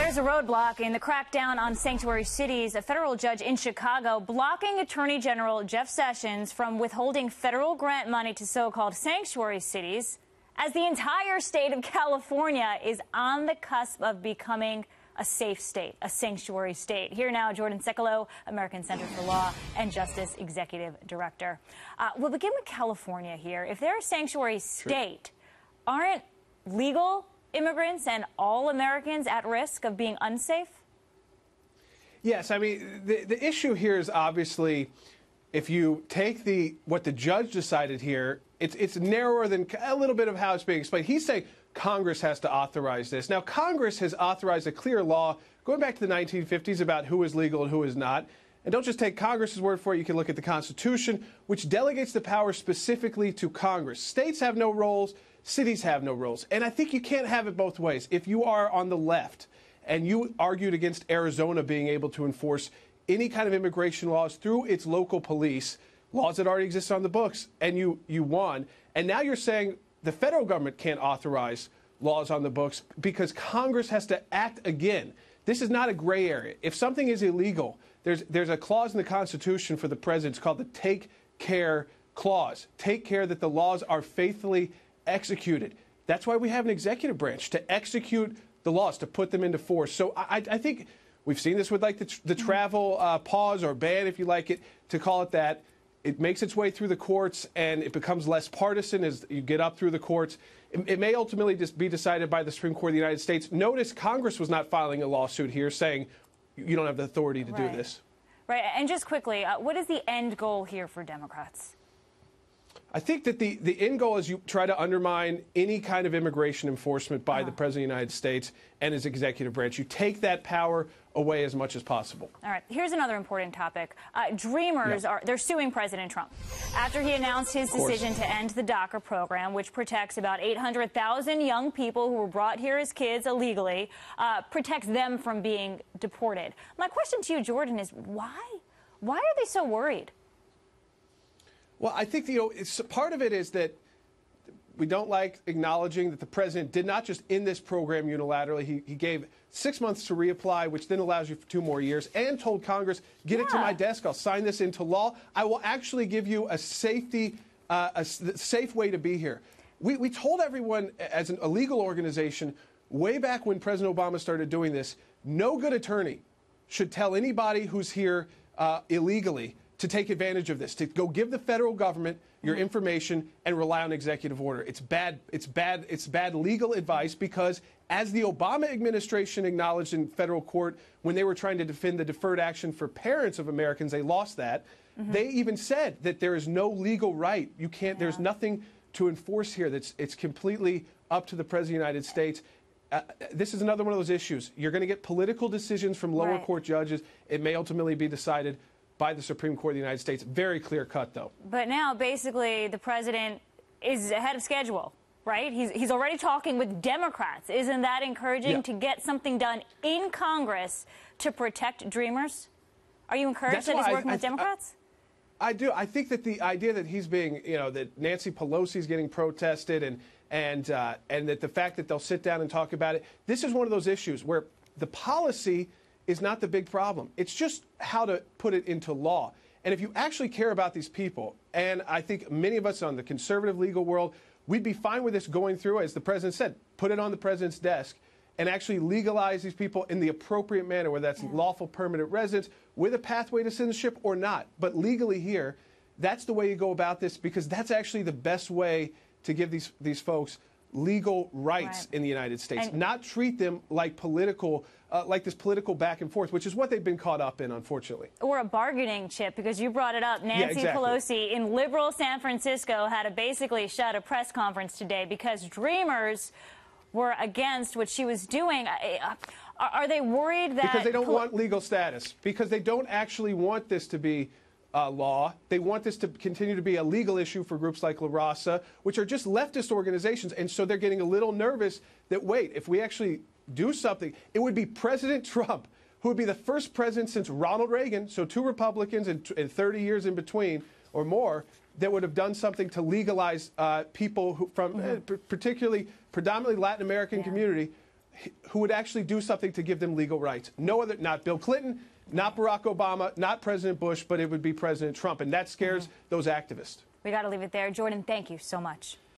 There's a roadblock in the crackdown on sanctuary cities. A federal judge in Chicago blocking Attorney General Jeff Sessions from withholding federal grant money to so-called sanctuary cities as the entire state of California is on the cusp of becoming a safe state, a sanctuary state. Here now, Jordan Sekulow, American Center for Law and Justice Executive Director. We'll begin with California here. If they're a sanctuary state, aren't legal immigrants and all Americans at risk of being unsafe? Yes, I mean, the issue here is obviously, if you take what the judge decided here, it's narrower than a little bit of how it's being explained. He's saying Congress has to authorize this. Now, Congress has authorized a clear law going back to the 1950s about who is legal and who is not. And don't just take Congress's word for it. You can look at the Constitution, which delegates the power specifically to Congress. States have no roles. Cities have no roles. And I think you can't have it both ways. If you are on the left and you argued against Arizona being able to enforce any kind of immigration laws through its local police, laws that already exist on the books, and you won, and now you're saying the federal government can't authorize laws on the books because Congress has to act again. This is not a gray area. If something is illegal, there's a clause in the Constitution for the president. It's called the Take Care Clause. Take care that the laws are faithfully executed. That's why we have an executive branch, to execute the laws, to put them into force. So I think we've seen this with like the travel pause or ban, if you like it, to call it that. It makes its way through the courts, and it becomes less partisan as you get up through the courts. It may ultimately just be decided by the Supreme Court of the United States. Notice Congress was not filing a lawsuit here saying you don't have the authority to do this. Right. And just quickly, what is the end goal here for Democrats? I think that the end goal is you try to undermine any kind of immigration enforcement by the President of the United States and his executive branch. You take that power away as much as possible. All right. Here's another important topic. Dreamers they're suing President Trump after he announced his decision to end the DACA program, which protects about 800,000 young people who were brought here as kids illegally, protects them from being deported. My question to you, Jordan, is why? Why are they so worried? Well, I think part of it is that we don't like acknowledging that the president did not just end this program unilaterally. He gave 6 months to reapply, which then allows you for 2 more years, and told Congress, get it to my desk. I'll sign this into law. I will actually give you a safe way to be here. We told everyone as a legal organization way back when President Obama started doing this, no good attorney should tell anybody who's here illegally to take advantage of this, to go give the federal government your information and rely on executive order. It's bad legal advice because, as the Obama administration acknowledged in federal court when they were trying to defend the deferred action for parents of Americans, they lost that. They even said that there is no legal right. You can't. There's nothing to enforce here. It's completely up to the President of the United States. This is another one of those issues. You're going to get political decisions from lower court judges. It may ultimately be decided by the Supreme Court of the United States. Very clear cut, though. But now, basically, the president is ahead of schedule, right? He's already talking with Democrats. Isn't that encouraging to get something done in Congress to protect dreamers? Are you encouraged that he's working with Democrats? I do. I think that the idea that he's being, that Nancy Pelosi's getting protested and that the fact that they'll sit down and talk about it, this is one of those issues where the policy is not the big problem. It's just how to put it into law. And if you actually care about these people, and I think many of us on the conservative legal world, we'd be fine with this going through, as the president said, put it on the president's desk and actually legalize these people in the appropriate manner, whether that's lawful permanent residence with a pathway to citizenship or not. But legally here, that's the way you go about this, because that's actually the best way to give these folks legal rights in the United States, not treat them like like this political back and forth, which is what they've been caught up in, unfortunately. Or a bargaining chip, because you brought it up. Nancy Pelosi in liberal San Francisco had to basically shut a press conference today because dreamers were against what she was doing. Are they worried that... Because they don't want legal status, because they don't actually want this to be law. They want this to continue to be a legal issue for groups like La Raza, which are just leftist organizations. And so they're getting a little nervous that, wait, if we actually do something, it would be President Trump, who would be the first president since Ronald Reagan, so 2 Republicans and 30 years in between or more, that would have done something to legalize people who from particularly predominantly Latin American community who would actually do something to give them legal rights. No other, not Bill Clinton, not Barack Obama, not President Bush, but it would be President Trump. And that scares those activists. We got to leave it there. Jordan, thank you so much.